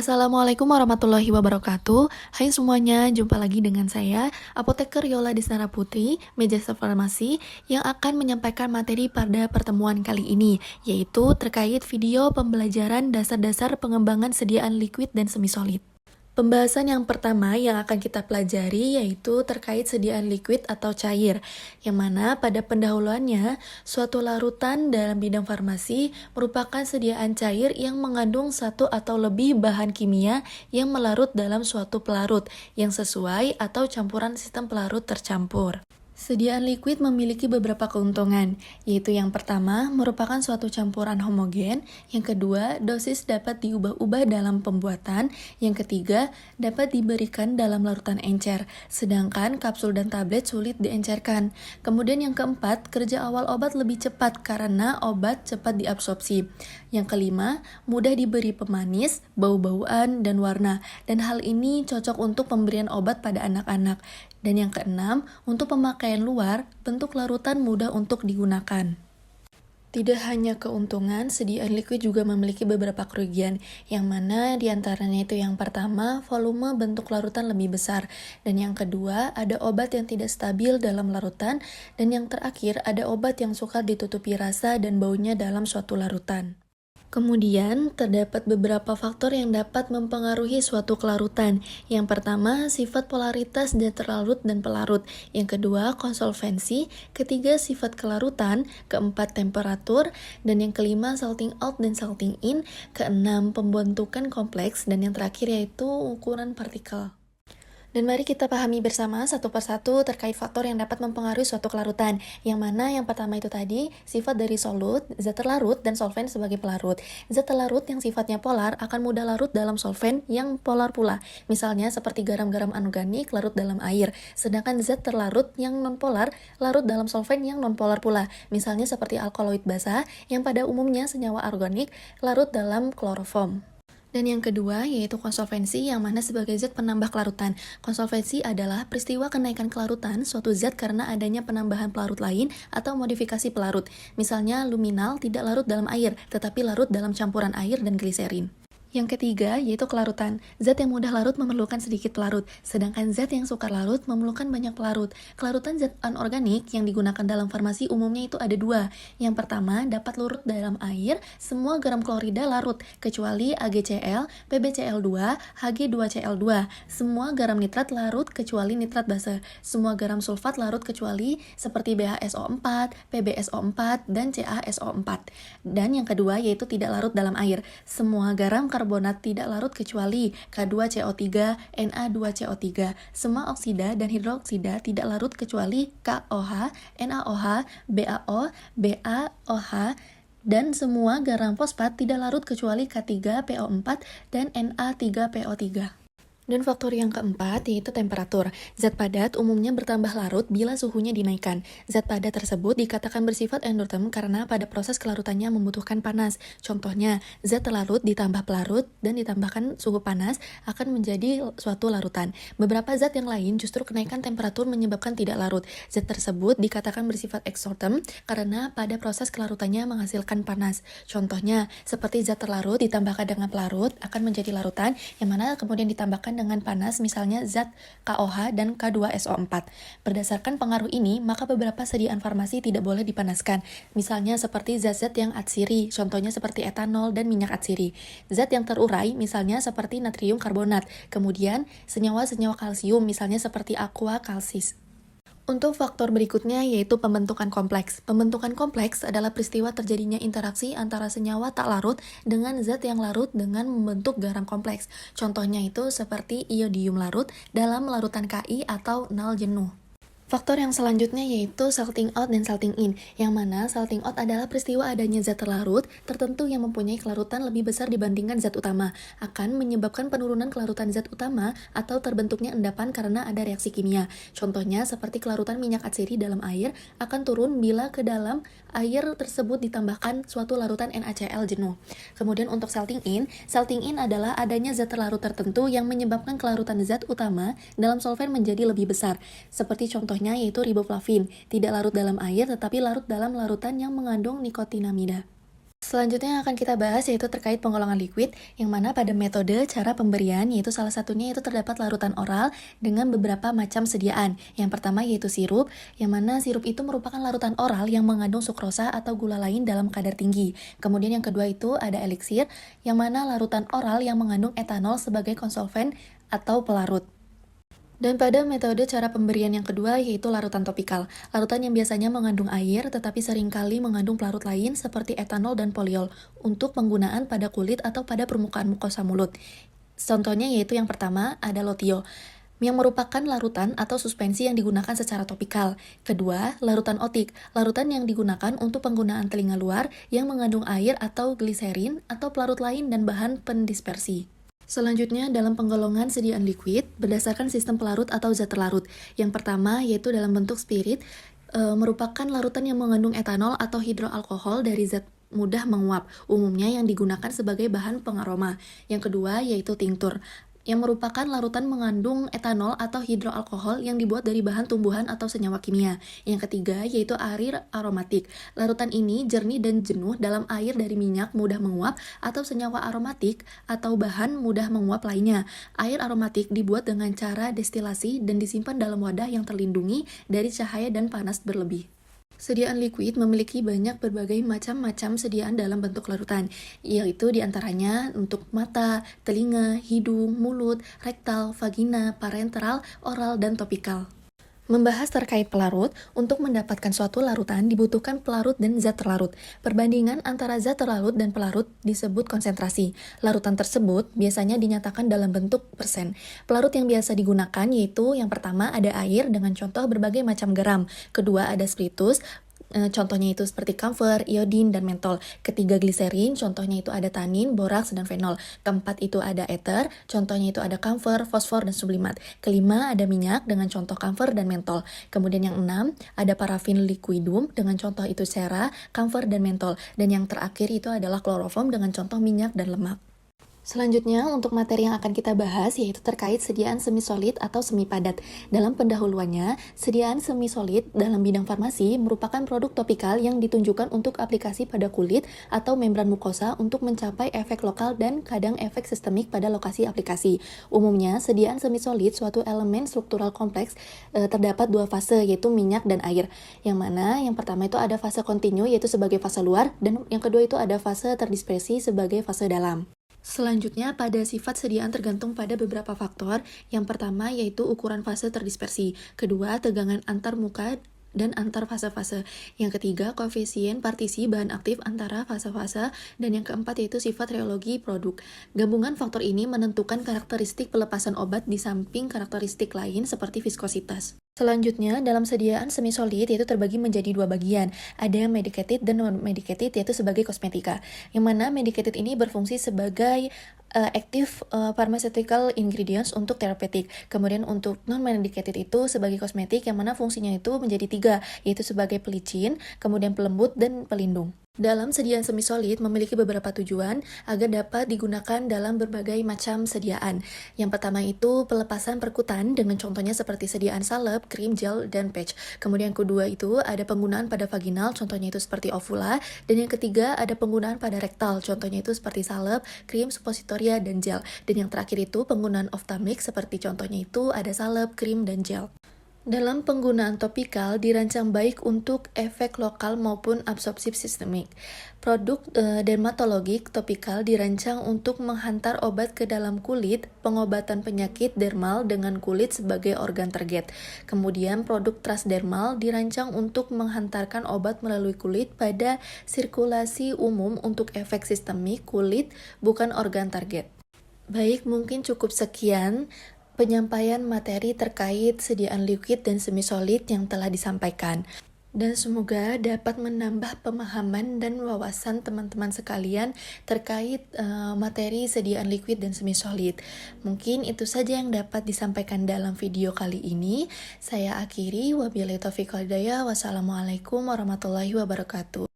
Assalamualaikum warahmatullahi wabarakatuh. Hai semuanya, jumpa lagi dengan saya, Apoteker Yola Desnara Putri, Magister Farmasi, yang akan menyampaikan materi pada pertemuan kali ini, yaitu terkait video pembelajaran dasar-dasar pengembangan sediaan liquid dan semi-solid. Pembahasan yang pertama yang akan kita pelajari yaitu terkait sediaan liquid atau cair, yang mana pada pendahuluannya, suatu larutan dalam bidang farmasi merupakan sediaan cair yang mengandung satu atau lebih bahan kimia yang melarut dalam suatu pelarut yang sesuai atau campuran sistem pelarut tercampur. Sediaan liquid memiliki beberapa keuntungan, yaitu yang pertama, merupakan suatu campuran homogen, yang kedua, dosis dapat diubah-ubah dalam pembuatan, yang ketiga, dapat diberikan dalam larutan encer, sedangkan kapsul dan tablet sulit diencerkan. Kemudian yang keempat, kerja awal obat lebih cepat karena obat cepat diabsorpsi. Yang kelima, mudah diberi pemanis, bau-bauan, dan warna, dan hal ini cocok untuk pemberian obat pada anak-anak. Dan yang keenam, untuk pemakaian luar, bentuk larutan mudah untuk digunakan. Tidak hanya keuntungan, sediaan liquid juga memiliki beberapa kerugian, yang mana diantaranya itu yang pertama, volume bentuk larutan lebih besar, dan yang kedua, ada obat yang tidak stabil dalam larutan, dan yang terakhir, ada obat yang suka ditutupi rasa dan baunya dalam suatu larutan. Kemudian, terdapat beberapa faktor yang dapat mempengaruhi suatu kelarutan. Yang pertama, sifat polaritas zat terlarut dan pelarut. Yang kedua, konsolvensi. Ketiga, sifat kelarutan. Keempat, temperatur. Dan yang kelima, salting out dan salting in. Keenam, pembentukan kompleks. Dan yang terakhir yaitu ukuran partikel. Dan mari kita pahami bersama satu persatu terkait faktor yang dapat mempengaruhi suatu kelarutan. Yang mana yang pertama itu tadi, sifat dari solut, zat terlarut, dan solvent sebagai pelarut. Zat terlarut yang sifatnya polar akan mudah larut dalam solvent yang polar pula. Misalnya seperti garam-garam anorganik larut dalam air. Sedangkan zat terlarut yang non-polar larut dalam solvent yang non-polar pula. Misalnya seperti alkaloid basa yang pada umumnya senyawa organik larut dalam kloroform. Dan yang kedua yaitu konsolvensi, yang mana sebagai zat penambah kelarutan. Konsolvensi adalah peristiwa kenaikan kelarutan suatu zat karena adanya penambahan pelarut lain atau modifikasi pelarut. Misalnya luminal tidak larut dalam air, tetapi larut dalam campuran air dan gliserin. Yang ketiga yaitu kelarutan. Zat yang mudah larut memerlukan sedikit pelarut, sedangkan zat yang sukar larut memerlukan banyak pelarut. Kelarutan zat anorganik yang digunakan dalam farmasi umumnya itu ada dua. Yang pertama, dapat larut dalam air, semua garam klorida larut, kecuali AgCl, PbCl2, Hg2Cl2. Semua garam nitrat larut kecuali nitrat basa. Semua garam sulfat larut kecuali seperti BaSO4, PbSO4, dan CaSO4. Dan yang kedua yaitu tidak larut dalam air. Semua garam karbonat tidak larut kecuali K2CO3, Na2CO3. Semua oksida dan hidroksida tidak larut kecuali KOH, NaOH, BaO, BaOH, dan semua garam fosfat tidak larut kecuali K3PO4 dan Na3PO3. Dan faktor yang keempat yaitu temperatur. Zat padat umumnya bertambah larut bila suhunya dinaikkan. Zat padat tersebut dikatakan bersifat endotherm karena pada proses kelarutannya membutuhkan panas. Contohnya, zat terlarut ditambah pelarut dan ditambahkan suhu panas akan menjadi suatu larutan. Beberapa zat yang lain justru kenaikan temperatur menyebabkan tidak larut. Zat tersebut dikatakan bersifat exotherm karena pada proses kelarutannya menghasilkan panas. Contohnya, seperti zat terlarut ditambahkan dengan pelarut akan menjadi larutan, yang mana kemudian ditambahkan dengan panas, misalnya zat KOH dan K2SO4. Berdasarkan pengaruh ini, maka beberapa sediaan farmasi tidak boleh dipanaskan. Misalnya seperti zat-zat yang atsiri, contohnya seperti etanol dan minyak atsiri. Zat yang terurai, misalnya seperti natrium karbonat. Kemudian senyawa-senyawa kalsium, misalnya seperti aqua kalsis. Untuk faktor berikutnya yaitu pembentukan kompleks. Pembentukan kompleks adalah peristiwa terjadinya interaksi antara senyawa tak larut dengan zat yang larut dengan membentuk garam kompleks. Contohnya itu seperti iodium larut dalam larutan Ki atau nal jenuh. Faktor yang selanjutnya yaitu salting out dan salting in, yang mana salting out adalah peristiwa adanya zat terlarut tertentu yang mempunyai kelarutan lebih besar dibandingkan zat utama, akan menyebabkan penurunan kelarutan zat utama atau terbentuknya endapan karena ada reaksi kimia. Contohnya seperti kelarutan minyak atsiri dalam air akan turun bila ke dalam air tersebut ditambahkan suatu larutan NaCl jenuh. Kemudian untuk salting in adalah adanya zat terlarut tertentu yang menyebabkan kelarutan zat utama dalam solvent menjadi lebih besar, seperti contohnya yaitu riboflavin, tidak larut dalam air tetapi larut dalam larutan yang mengandung nikotinamida. Selanjutnya yang akan kita bahas yaitu terkait penggolongan liquid, yang mana pada metode cara pemberian yaitu salah satunya itu terdapat larutan oral dengan beberapa macam sediaan. Yang pertama yaitu sirup, yang mana sirup itu merupakan larutan oral yang mengandung sukrosa atau gula lain dalam kadar tinggi. Kemudian yang kedua itu ada eliksir, yang mana larutan oral yang mengandung etanol sebagai konsolven atau pelarut. Dan pada metode cara pemberian yang kedua yaitu larutan topikal. Larutan yang biasanya mengandung air tetapi seringkali mengandung pelarut lain seperti etanol dan poliol untuk penggunaan pada kulit atau pada permukaan mukosa mulut. Contohnya yaitu yang pertama ada Lotio, yang merupakan larutan atau suspensi yang digunakan secara topikal. Kedua, larutan otik, larutan yang digunakan untuk penggunaan telinga luar yang mengandung air atau gliserin atau pelarut lain dan bahan pendispersi. Selanjutnya, dalam penggolongan sediaan liquid berdasarkan sistem pelarut atau zat terlarut. Yang pertama yaitu dalam bentuk spirit, merupakan larutan yang mengandung etanol atau hidroalkohol dari zat mudah menguap, umumnya yang digunakan sebagai bahan pengaroma. Yang kedua yaitu tinctur, yang merupakan larutan mengandung etanol atau hidroalkohol yang dibuat dari bahan tumbuhan atau senyawa kimia. Yang ketiga yaitu air aromatik. Larutan ini jernih dan jenuh dalam air dari minyak mudah menguap atau senyawa aromatik atau bahan mudah menguap lainnya. Air aromatik dibuat dengan cara destilasi dan disimpan dalam wadah yang terlindungi dari cahaya dan panas berlebih. Sediaan liquid memiliki banyak berbagai macam-macam sediaan dalam bentuk larutan, yaitu diantaranya untuk mata, telinga, hidung, mulut, rektal, vagina, parenteral, oral, dan topikal. Membahas terkait pelarut, untuk mendapatkan suatu larutan dibutuhkan pelarut dan zat terlarut. Perbandingan antara zat terlarut dan pelarut disebut konsentrasi. Larutan tersebut biasanya dinyatakan dalam bentuk persen. Pelarut yang biasa digunakan yaitu yang pertama ada air dengan contoh berbagai macam garam. Kedua ada spiritus, contohnya itu seperti kamfer, iodin, dan mentol. Ketiga gliserin, contohnya itu ada tanin, boraks, dan fenol. Keempat itu ada ether, contohnya itu ada kamfer, fosfor, dan sublimat. Kelima ada minyak dengan contoh kamfer dan mentol. Kemudian yang enam ada parafin liquidum dengan contoh itu sera, kamfer, dan mentol. Dan yang terakhir itu adalah kloroform dengan contoh minyak dan lemak. Selanjutnya, untuk materi yang akan kita bahas yaitu terkait sediaan semi-solid atau semi-padat. Dalam pendahuluannya, sediaan semi-solid dalam bidang farmasi merupakan produk topikal yang ditunjukkan untuk aplikasi pada kulit atau membran mukosa untuk mencapai efek lokal dan kadang efek sistemik pada lokasi aplikasi. Umumnya, sediaan semi-solid suatu elemen struktural kompleks terdapat dua fase yaitu minyak dan air. Yang mana yang pertama itu ada fase kontinu yaitu sebagai fase luar dan yang kedua itu ada fase terdispersi sebagai fase dalam. Selanjutnya, pada sifat sediaan tergantung pada beberapa faktor. Yang pertama yaitu ukuran fase terdispersi. Kedua, tegangan antar muka dan antar fase-fase. Yang ketiga, koefisien partisi bahan aktif antara fase-fase. Dan yang keempat yaitu sifat reologi produk. Gabungan faktor ini menentukan karakteristik pelepasan obat di samping karakteristik lain seperti viskositas. Selanjutnya, dalam sediaan semi-solid yaitu terbagi menjadi dua bagian. Ada medicated dan non-medicated yaitu sebagai kosmetika. Yang mana medicated ini berfungsi sebagai active pharmaceutical ingredients untuk terapeutik. Kemudian untuk non-medicated itu sebagai kosmetik yang mana fungsinya itu menjadi tiga, yaitu sebagai pelicin, kemudian pelembut, dan pelindung. Dalam sediaan semi-solid memiliki beberapa tujuan agar dapat digunakan dalam berbagai macam sediaan. Yang pertama itu pelepasan perkutan dengan contohnya seperti sediaan salep, krim, gel, dan patch. Kemudian kedua itu ada penggunaan pada vaginal, contohnya itu seperti ovula. Dan yang ketiga ada penggunaan pada rektal, contohnya itu seperti salep, krim, suppositoria, dan gel. Dan yang terakhir itu penggunaan ophthalmic seperti contohnya itu ada salep, krim, dan gel. Dalam penggunaan topikal dirancang baik untuk efek lokal maupun absorpsi sistemik. Produk dermatologik topikal dirancang untuk menghantar obat ke dalam kulit, pengobatan penyakit dermal dengan kulit sebagai organ target. Kemudian produk transdermal dirancang untuk menghantarkan obat melalui kulit pada sirkulasi umum untuk efek sistemik kulit, bukan organ target. Baik, mungkin cukup sekian penyampaian materi terkait sediaan liquid dan semi-solid yang telah disampaikan. Dan semoga dapat menambah pemahaman dan wawasan teman-teman sekalian terkait materi sediaan liquid dan semi-solid. Mungkin itu saja yang dapat disampaikan dalam video kali ini. Saya akhiri, wabillahi taufiq wal hidayah. Wassalamualaikum warahmatullahi wabarakatuh.